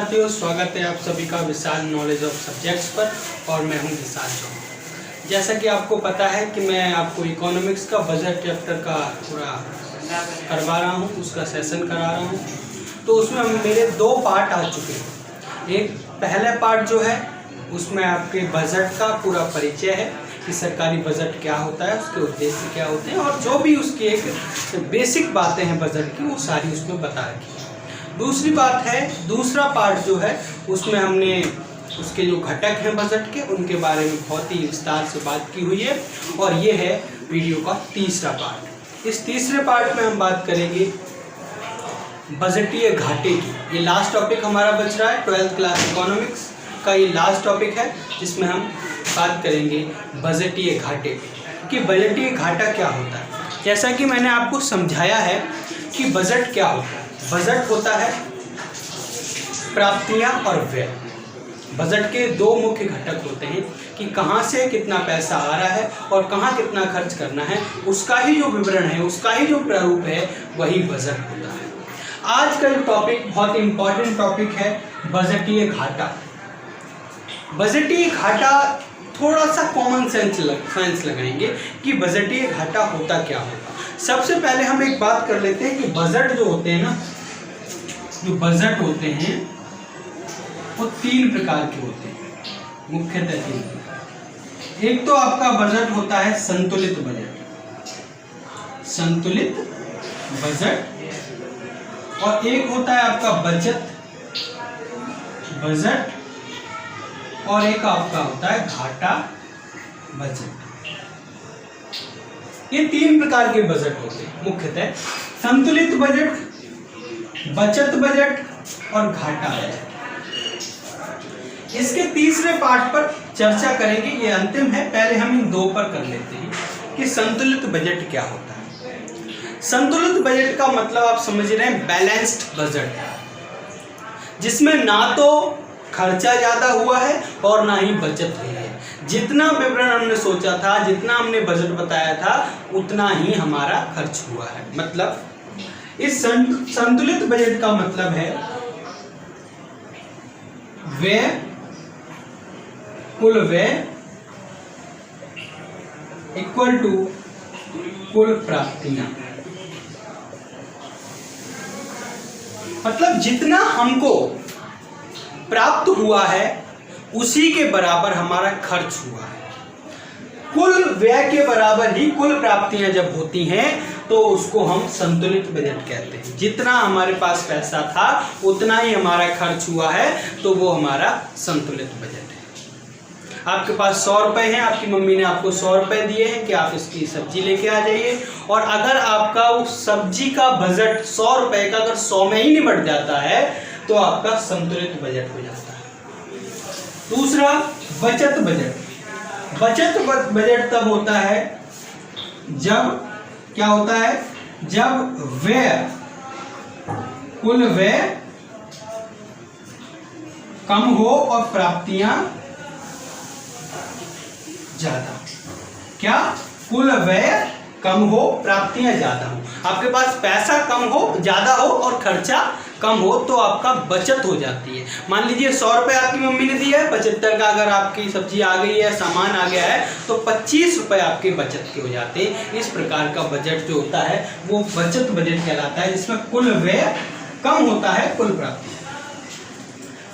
साथियों, स्वागत है आप सभी का विशाल नॉलेज ऑफ सब्जेक्ट्स पर। और मैं हूं विशाल चौहान। जैसा कि आपको पता है कि मैं आपको इकोनॉमिक्स का बजट चैप्टर का पूरा करवा रहा हूं, उसका सेशन करा रहा हूं। तो उसमें मेरे दो पार्ट आ चुके हैं। एक पहला पार्ट जो है उसमें आपके बजट का पूरा परिचय है कि सरकारी बजट क्या होता है, उसके उद्देश्य क्या होते हैं और जो भी उसकी एक बेसिक बातें हैं बजट की, वो सारी उसमें बता रखी है। दूसरी बात है, दूसरा पार्ट जो है उसमें हमने उसके जो घटक हैं बजट के, उनके बारे में बहुत ही विस्तार से बात की हुई है। और ये है वीडियो का तीसरा पार्ट। इस तीसरे पार्ट में हम बात करेंगे बजटीय घाटे की। ये लास्ट टॉपिक हमारा बच रहा है, 12th क्लास इकोनॉमिक्स का ये लास्ट टॉपिक है, जिसमें हम बात करेंगे बजटीय घाटे कि बजटीय घाटा क्या होता है। जैसा कि मैंने आपको समझाया है कि बजट क्या होता है। बजट होता है प्राप्तियां और व्यय। बजट के दो मुख्य घटक होते हैं कि कहाँ से कितना पैसा आ रहा है और कहाँ कितना खर्च करना है, उसका ही जो विवरण है, उसका ही जो प्रारूप है, वही बजट होता है। आज का जो टॉपिक बहुत इंपॉर्टेंट टॉपिक है, बजटीय घाटा। बजटीय घाटा थोड़ा सा कॉमन सेंस लगाएंगे कि बजटीय घाटा होता क्या होगा। सबसे पहले हम एक बात कर लेते हैं कि बजट जो होते हैं ना, जो बजट होते हैं वो तीन प्रकार के होते हैं, मुख्यतः तीन प्रकार। एक तो आपका बजट होता है संतुलित बजट, संतुलित बजट। और एक होता है आपका बचत बजट, और एक आपका होता है घाटा बजट। ये तीन प्रकार के बजट होते हैं मुख्यतः, संतुलित बजट, बचत बजट और घाटा बजट। इसके तीसरे पार्ट पर चर्चा करेंगे, ये अंतिम है। पहले हम इन दो पर कर लेते हैं कि संतुलित बजट क्या होता है। संतुलित बजट का मतलब आप समझ रहे हैं बैलेंस्ड बजट, जिसमें ना तो खर्चा ज़्यादा हुआ है और ना ही बचत हुई है। जितना विवरण हमने सोचा था, जितना हमने बजट बताया था, उतना ही हमारा खर्च हुआ है। मतलब इस संतुलित बजट का मतलब है व्यय, कुल व्यय इक्वल टू कुल प्राप्तियां। मतलब जितना हमको प्राप्त हुआ है उसी के बराबर हमारा खर्च हुआ है। कुल व्यय के बराबर ही कुल प्राप्तियां जब होती हैं तो उसको हम संतुलित बजट कहते हैं। जितना हमारे पास पैसा था उतना ही हमारा खर्च हुआ है, तो वो हमारा संतुलित बजट है। आपके पास 100 रुपए हैं, आपकी मम्मी ने आपको 100 रुपए दिए हैं कि आप इसकी सब्जी लेके आ जाइए, और अगर आपका उस सब्जी का बजट 100 रुपए का अगर 100 में ही निपट जाता है तो आपका संतुलित बजट हो जाता है। दूसरा बचत बजट। बचत बजट तब होता है जब क्या होता है, जब व्यय, कुल व्यय कम हो और प्राप्तियां ज्यादा। क्या? कुल व्यय कम हो, प्राप्तियां ज्यादा हो। आपके पास पैसा कम हो, ज्यादा हो और खर्चा कम हो तो आपका बचत हो जाती है। मान लीजिए 100 रुपए आपकी मम्मी ने दिया है, 75 का अगर आपकी सब्जी आ गई है, सामान आ गया है, तो 25 रुपए आपके बचत के हो जाते हैं। इस प्रकार का बजट जो होता है वो बचत बजट कहलाता है, जिसमें कुल व्यय कम होता है, कुल प्राप्ति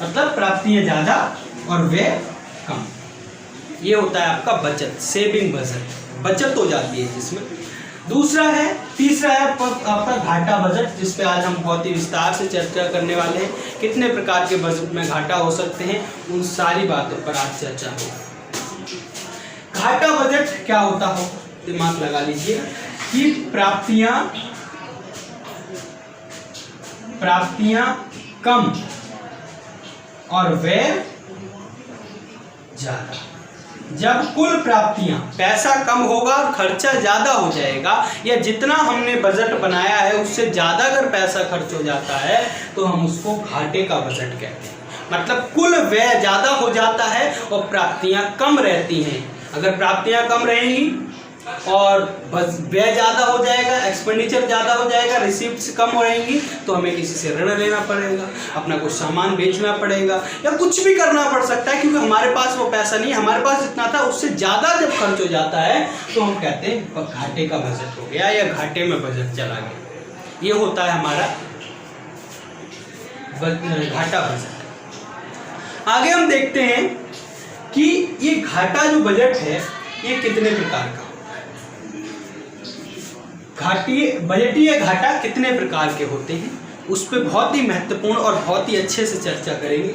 मतलब प्राप्तियां ज्यादा और व्यय कम। ये होता है आपका बचत, सेविंग बजट, बचत हो जाती है जिसमें। दूसरा है, तीसरा है आपका घाटा बजट, जिस पे आज हम बहुत ही विस्तार से चर्चा करने वाले हैं। कितने प्रकार के बजट में घाटा हो सकते हैं, उन सारी बातों पर आज चर्चा होगी। घाटा बजट क्या होता हो, दिमाग लगा लीजिए कि प्राप्तियां कम और व्यय ज्यादा। जब कुल प्राप्तियां, पैसा कम होगा और खर्चा ज्यादा हो जाएगा, या जितना हमने बजट बनाया है उससे ज्यादा अगर पैसा खर्च हो जाता है तो हम उसको घाटे का बजट कहते हैं। मतलब कुल व्यय ज्यादा हो जाता है और प्राप्तियां कम रहती हैं। अगर प्राप्तियां कम रहेंगी और व्यय ज़्यादा हो जाएगा, एक्सपेंडिचर ज़्यादा हो जाएगा, रिसीप्ट्स कम हो रहेंगी, तो हमें किसी से ऋण लेना पड़ेगा, अपना कुछ सामान बेचना पड़ेगा या कुछ भी करना पड़ सकता है, क्योंकि हमारे पास वो पैसा नहीं, हमारे पास जितना था उससे ज़्यादा जब खर्च हो जाता है तो हम कहते हैं घाटे का बजट हो गया या घाटे में बजट चला गया। ये होता है हमारा घाटा बजट। आगे हम देखते हैं कि ये घाटा जो बजट है ये कितने प्रकार का, बजटीय घाटा कितने प्रकार के होते हैं, उस पर बहुत ही महत्वपूर्ण और बहुत ही अच्छे से चर्चा करेंगे।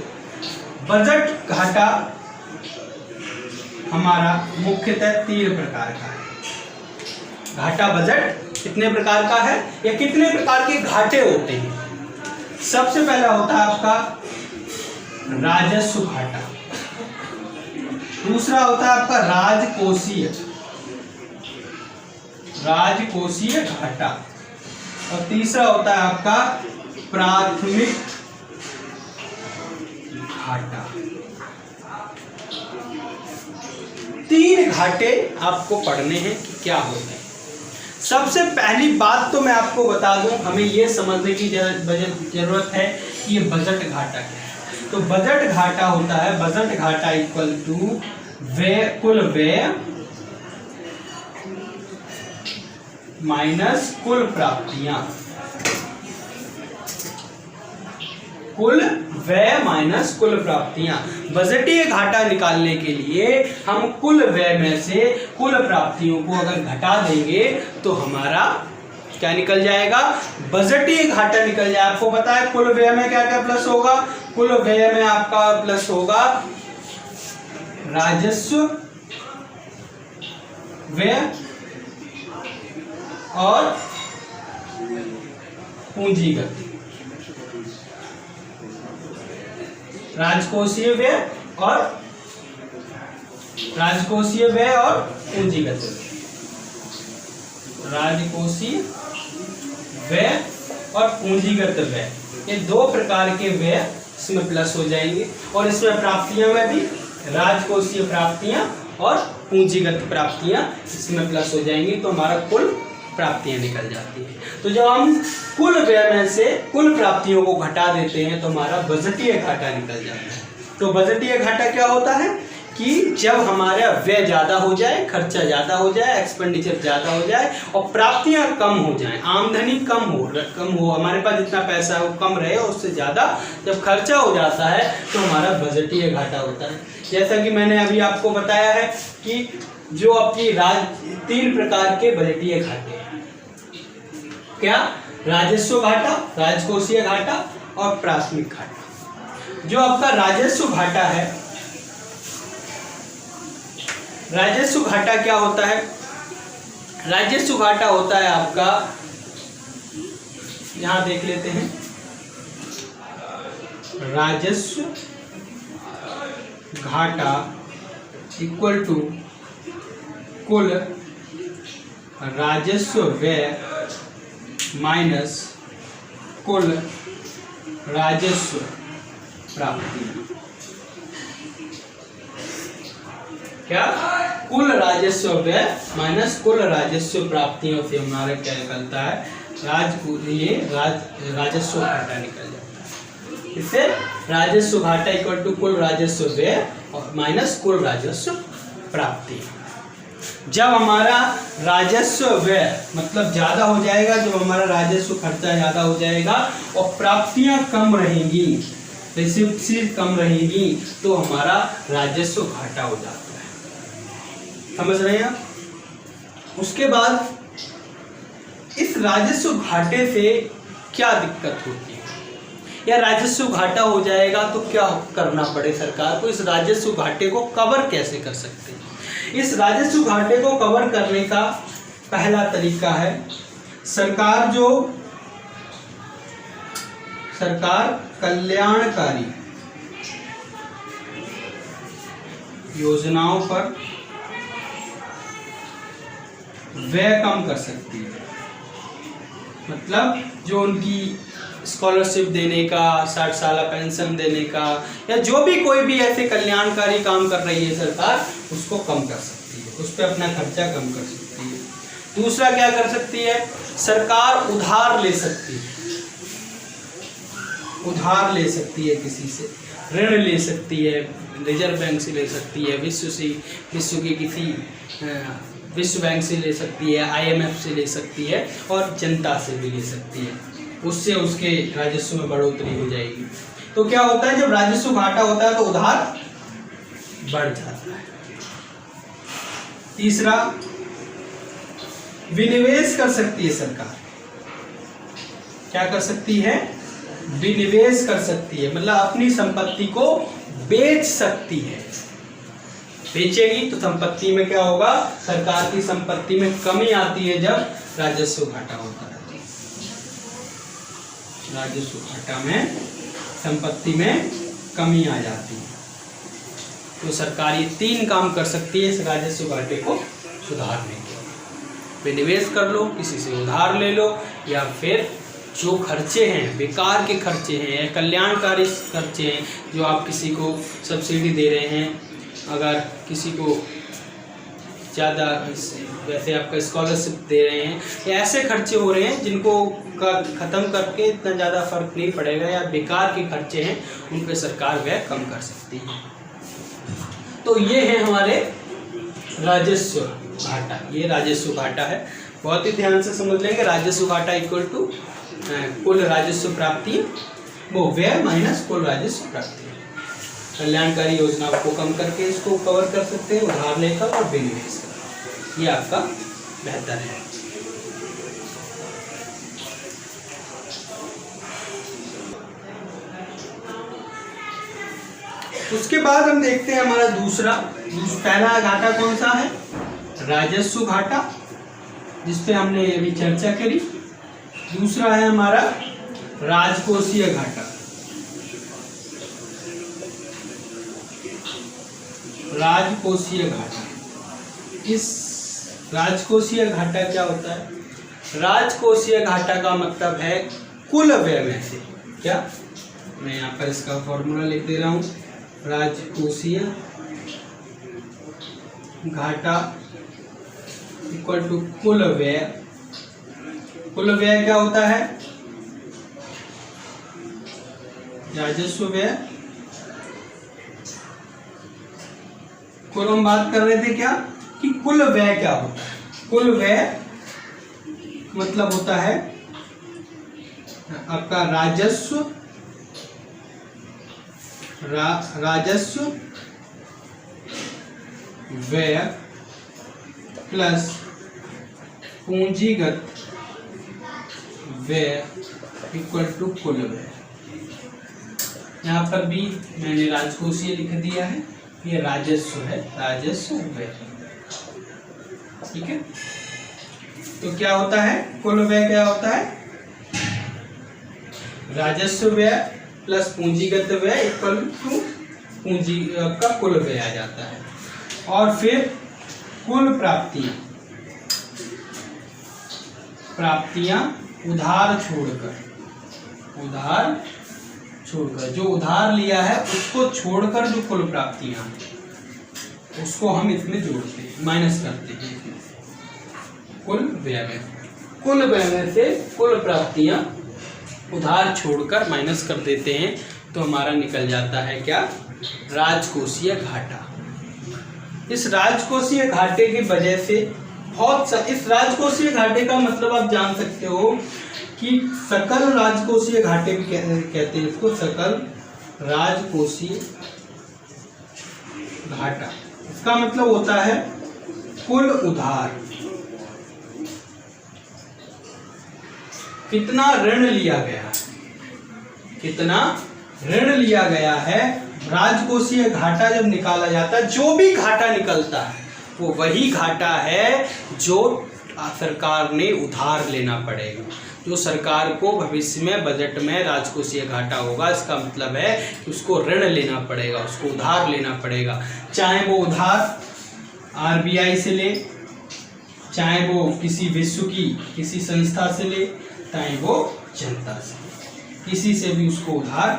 बजट घाटा हमारा मुख्यतः 3 प्रकार का है। घाटा बजट कितने प्रकार का है या कितने प्रकार के घाटे होते हैं। सबसे पहला होता है आपका राजस्व घाटा, दूसरा होता है आपका राजकोषीय घाटा, और तीसरा होता है आपका प्राथमिक घाटा। 3 घाटे आपको पढ़ने हैं कि क्या होते हैं। सबसे पहली बात तो मैं आपको बता दूं, हमें यह समझने की जरूरत है कि ये बजट घाटा क्या है। तो बजट घाटा होता है, बजट घाटा इक्वल टू कुल व्यय माइनस कुल प्राप्तियां, कुल व्यय माइनस कुल प्राप्तियां। बजटीय घाटा निकालने के लिए हम कुल व्यय में से कुल प्राप्तियों को अगर घटा देंगे तो हमारा क्या निकल जाएगा, बजटीय घाटा निकल जाए। आपको पता है कुल व्यय में क्या क्या प्लस होगा, कुल व्यय में आपका प्लस होगा राजस्व व्यय और पूंजीगत, राजकोषीय व्यय और पूंजीगत, राजकोषीय व्यय और पूंजीगत व्यय, ये 2 प्रकार के व्यय इसमें प्लस हो जाएंगे। और इसमें प्राप्तियों में भी राजकोषीय प्राप्तियां और पूंजीगत प्राप्तियां इसमें प्लस हो जाएंगी, तो हमारा कुल प्राप्तियां निकल जाती हैं। तो जब हम कुल व्यय में से कुल प्राप्तियों को घटा देते हैं तो हमारा बजटीय घाटा निकल जाता है। तो बजटीय घाटा क्या होता है कि जब हमारा व्यय ज़्यादा हो जाए, खर्चा ज़्यादा हो जाए, एक्सपेंडिचर ज़्यादा हो जाए और प्राप्तियां कम हो जाएं, आमदनी कम हो, हमारे पास जितना पैसा है वो कम रहे और उससे ज़्यादा जब खर्चा हो जाता है तो हमारा बजटीय घाटा होता है। जैसा कि मैंने अभी आपको बताया है कि जो आपकी 3 प्रकार के बजटीय घाटे हैं, क्या, राजस्व घाटा, राजकोषीय घाटा और प्राथमिक घाटा। जो आपका राजस्व घाटा है, राजस्व घाटा क्या होता है, राजस्व घाटा होता है आपका, यहां देख लेते हैं, राजस्व घाटा इक्वल टू कुल राजस्व व्यय माइनस कुल राजस्व प्राप्ति। क्या, कुल राजस्व व्यय माइनस कुल राजस्व प्राप्तियों से हमारा क्या निकलता है, राजस्व घाटा निकल जाता है। इससे राजस्व घाटा इक्वल टू कुल राजस्व व्यय और माइनस कुल राजस्व प्राप्ति। जब हमारा राजस्व व्यय मतलब ज्यादा हो जाएगा, जब हमारा राजस्व खर्चा ज्यादा हो जाएगा और प्राप्तियां कम रहेंगी, रिसीप्ट्स कम रहेंगी, तो हमारा राजस्व घाटा हो जाता है। समझ रहे हैं आप। उसके बाद इस राजस्व घाटे से क्या दिक्कत होती है, या राजस्व घाटा हो जाएगा तो क्या करना पड़े सरकार को, इस राजस्व घाटे को कवर कैसे कर सकते हैं। इस राजस्व घाटे को कवर करने का पहला तरीका है, सरकार कल्याणकारी योजनाओं पर व्यय कम कर सकती है। मतलब जो उनकी स्कॉलरशिप देने का, 60 साल पेंशन देने का, या जो भी कोई भी ऐसे कल्याणकारी काम कर रही है सरकार, उसको कम कर सकती है, उस पर अपना खर्चा कम कर सकती है। दूसरा क्या कर सकती है, सरकार उधार ले सकती है, उधार ले सकती है, किसी से ऋण ले सकती है, रिजर्व बैंक से ले सकती है, विश्व के किसी विश्व बैंक से ले सकती है, IMF से ले सकती है और जनता से भी ले सकती है। उससे उसके राजस्व में बढ़ोतरी हो जाएगी। तो क्या होता है, जब राजस्व घाटा होता है तो उधार बढ़ जाता है। तीसरा, विनिवेश कर सकती है सरकार। क्या कर सकती है, विनिवेश कर सकती है, मतलब अपनी संपत्ति को बेच सकती है। बेचेगी तो संपत्ति में क्या होगा, सरकार की संपत्ति में कमी आती है जब राजस्व घाटा होता है। राजस्व घाटा में संपत्ति में कमी आ जाती है। तो सरकार ये 3 काम कर सकती है इस राजस्व घाटे को सुधारने के। विनिवेश कर लो, किसी से उधार ले लो, या फिर जो खर्चे हैं, बेकार के खर्चे हैं, कल्याणकारी खर्चे हैं, जो आप किसी को सब्सिडी दे रहे हैं, अगर किसी को ज़्यादा वैसे आपका स्कॉलरशिप दे रहे हैं, या ऐसे खर्चे हो रहे हैं जिनको ख़त्म करके इतना ज़्यादा फर्क नहीं पड़ेगा, या बेकार के खर्चे हैं, उन पर सरकार व्यय कम कर सकती है। तो ये है हमारे राजस्व घाटा, ये राजस्व घाटा है। बहुत ही ध्यान से समझ लेंगे। राजस्व घाटा इक्वल टू कुल राजस्व प्राप्ति, वो व्यय माइनस कुल राजस्व प्राप्ति। कल्याणकारी योजनाओं को कम करके इसको कवर कर सकते हैं, उधार लेकर और विनिवेश कर, ये आपका बेहतर है। उसके बाद हम देखते हैं हमारा पहला घाटा कौन सा है, राजस्व घाटा, जिसपे हमने अभी चर्चा करी। दूसरा है हमारा राजकोषीय घाटा। राजकोषीय घाटा, इस राजकोषीय घाटा क्या होता है, राजकोषीय घाटा का मतलब है कुल व्यय में से, क्या, मैं यहाँ पर इसका फॉर्मूला लिख दे रहा हूँ, राजकोषीय घाटा इक्वल टू कुल व्यय। कुल व्यय क्या होता है, राजस्व व्यय, कुल हम बात कर रहे थे क्या कि कुल व्यय क्या होता है। कुल व्यय मतलब होता है आपका राजस्व राजस्व व्यय प्लस पूंजीगत व्यय इक्वल टू कुल व्यय। यहाँ पर भी मैंने राजकोषीय लिख दिया है, ये राजस्व है, राजस्व व्यय, ठीक है। तो क्या होता है, कुल व्यय क्या होता है, राजस्व व्यय प्लस पूंजीगत व्यय इक्वल टू पूंजी का कुल व्यय आ जाता है। और फिर कुल प्राप्तियां उधार छोड़कर, जो उधार लिया है उसको छोड़कर जो कुल प्राप्तियां उसको हम इसमें जोड़ते हैं, माइनस करते हैं कुल व्यय में से कुल प्राप्तियां उधार छोड़कर माइनस कर देते हैं, तो हमारा निकल जाता है क्या, राजकोषीय घाटा। इस राजकोषीय घाटे की वजह से इस राजकोषीय घाटे का मतलब आप जान सकते हो कि सकल राजकोषीय घाटे भी कहते हैं इसको, सकल राजकोषीय घाटा। इसका मतलब होता है कुल उधार, कितना ऋण लिया गया है, राजकोषीय घाटा जब निकाला जाता है, जो भी घाटा निकलता है वो वही घाटा है जो सरकार ने उधार लेना पड़ेगा। जो सरकार को भविष्य में बजट में राजकोषीय घाटा होगा, इसका मतलब है कि उसको ऋण लेना पड़ेगा, उसको उधार लेना पड़ेगा। चाहे वो उधार RBI से ले, चाहे वो किसी विश्व की किसी संस्था से ले, चाहे वो जनता से, किसी से भी उसको उधार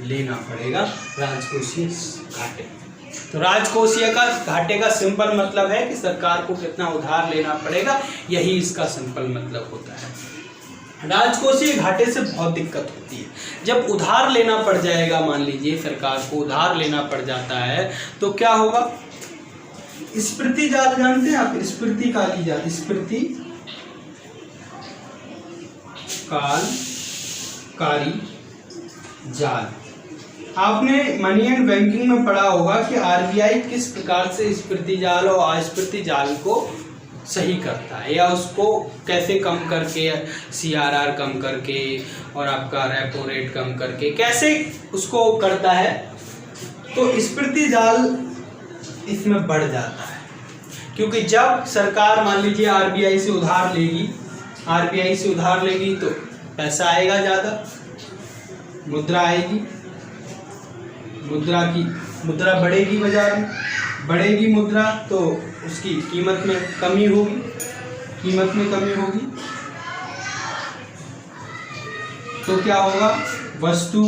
लेना पड़ेगा राजकोषीय घाटे। तो राजकोषीय का घाटे का सिंपल मतलब है कि सरकार को कितना उधार लेना पड़ेगा, यही इसका सिंपल मतलब होता है। राजकोषीय घाटे से बहुत दिक्कत होती है। जब उधार लेना पड़ जाएगा, मान लीजिए सरकार को उधार लेना पड़ जाता है, तो क्या होगा? स्फीति जाल जानते हैं आप? स्फीति काली जाल, स्फीति कारी जाल। आपने मनी एंड बैंकिंग में पढ़ा होगा कि आरबीआई किस प्रकार से स्फीति जाल और अस्फीति जाल को सही करता है, या उसको कैसे कम करके, सीआरआर कम करके और आपका रेपो रेट कम करके कैसे उसको करता है। तो स्फीति जाल इसमें बढ़ जाता है, क्योंकि जब सरकार मान लीजिए आरबीआई से उधार लेगी तो पैसा आएगा ज़्यादा, मुद्रा आएगी, मुद्रा बढ़ेगी, बाजार में बढ़ेगी मुद्रा, तो उसकी कीमत में कमी होगी, तो क्या होगा? वस्तु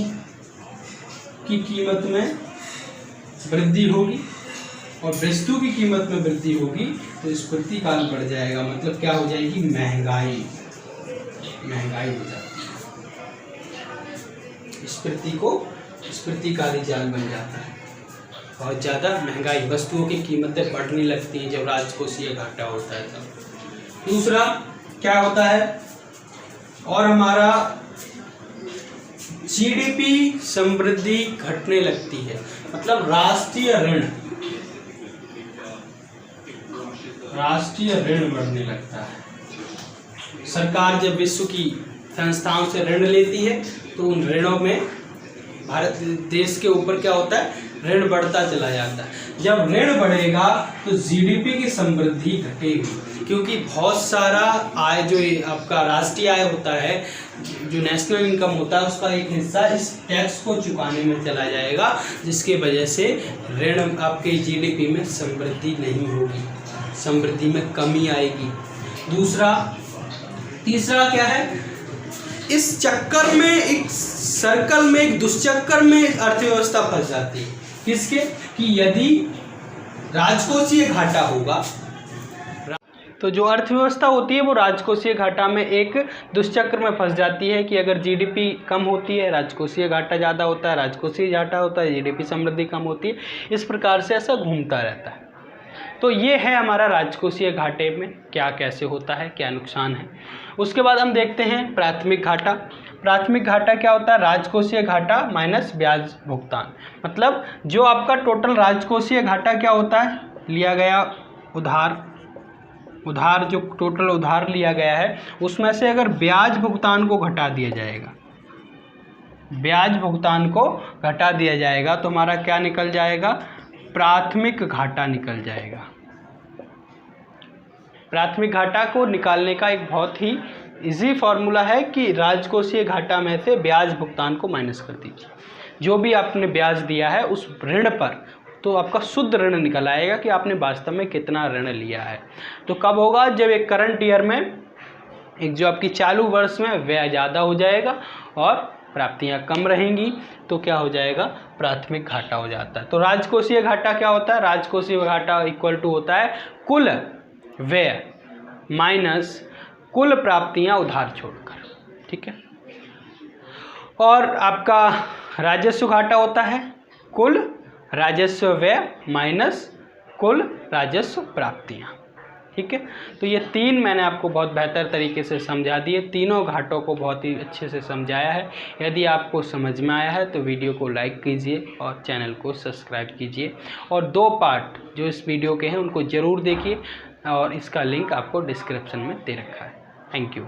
की कीमत में वृद्धि होगी, और वस्तु की कीमत में वृद्धि होगी तो स्फीति काल बढ़ जाएगा। मतलब क्या हो जाएगी? महंगाई हो जाती है। स्फीति काली जाल बन जाता है। बहुत ज़्यादा महंगाई, वस्तुओं की कीमतें बढ़ने लगती हैं जब राजकोषीय घाटा होता है तब। दूसरा क्या होता है? और हमारा जीडीपी समृद्धि घटने लगती है। मतलब राष्ट्रीय ऋण बढ़ने लगता है। सरकार जब विश्व की संस्थाओं से ऋण लेती है तो उन ऋणों में भारत देश के ऊपर क्या होता है? ऋण बढ़ता चला जाता है। जब ऋण बढ़ेगा तो जीडीपी की समृद्धि घटेगी, क्योंकि बहुत सारा आय जो आपका राष्ट्रीय आय होता है, जो नेशनल इनकम होता है, उसका एक हिस्सा इस टैक्स को चुकाने में चला जाएगा, जिसके वजह से ऋण आपके जीडीपी में समृद्धि नहीं होगी, समृद्धि में कमी आएगी। तीसरा क्या है? इस चक्कर में, एक सर्कल में, एक दुष्चक्कर में अर्थव्यवस्था फंस जाती है। किसके? कि यदि राजकोषीय घाटा होगा, तो जो अर्थव्यवस्था होती है वो राजकोषीय घाटा में एक दुष्चक्र में फंस जाती है कि अगर जीडीपी कम होती है राजकोषीय घाटा ज़्यादा होता है, राजकोषीय घाटा होता है जीडीपी समृद्धि कम होती है। इस प्रकार से ऐसा घूमता रहता है। तो ये है हमारा राजकोषीय घाटे में क्या कैसे होता है, क्या नुकसान है। उसके बाद हम देखते हैं प्राथमिक घाटा। प्राथमिक घाटा क्या होता है? राजकोषीय घाटा माइनस ब्याज भुगतान। मतलब जो आपका टोटल राजकोषीय घाटा क्या होता है? लिया गया उधार जो टोटल उधार लिया गया है उसमें से अगर ब्याज भुगतान को घटा दिया जाएगा, तो हमारा क्या निकल जाएगा? प्राथमिक घाटा निकल जाएगा। प्राथमिक घाटा को निकालने का एक बहुत ही इजी फॉर्मूला है कि राजकोषीय घाटा में से ब्याज भुगतान को माइनस कर दीजिए। जो भी आपने ब्याज दिया है उस ऋण पर, तो आपका शुद्ध ऋण निकल आएगा कि आपने वास्तव में कितना ऋण लिया है। तो कब होगा? जब एक करंट ईयर में, एक जो आपकी चालू वर्ष में व्यय ज़्यादा हो जाएगा और प्राप्तियां कम रहेंगी, तो क्या हो जाएगा? प्राथमिक घाटा हो जाता है। तो राजकोषीय घाटा क्या होता है? राजकोषीय घाटा इक्वल टू होता है कुल व्यय माइनस कुल प्राप्तियां उधार छोड़कर, ठीक है। और आपका राजस्व घाटा होता है कुल राजस्व व्यय माइनस कुल राजस्व प्राप्तियां, ठीक है। तो ये तीन मैंने आपको बहुत बेहतर तरीके से समझा दिए, तीनों घाटों को बहुत ही अच्छे से समझाया है। यदि आपको समझ में आया है तो वीडियो को लाइक कीजिए और चैनल को सब्सक्राइब कीजिए, और 2 पार्ट जो इस वीडियो के हैं उनको ज़रूर देखिए, और इसका लिंक आपको डिस्क्रिप्शन में दे रखा है। Thank you.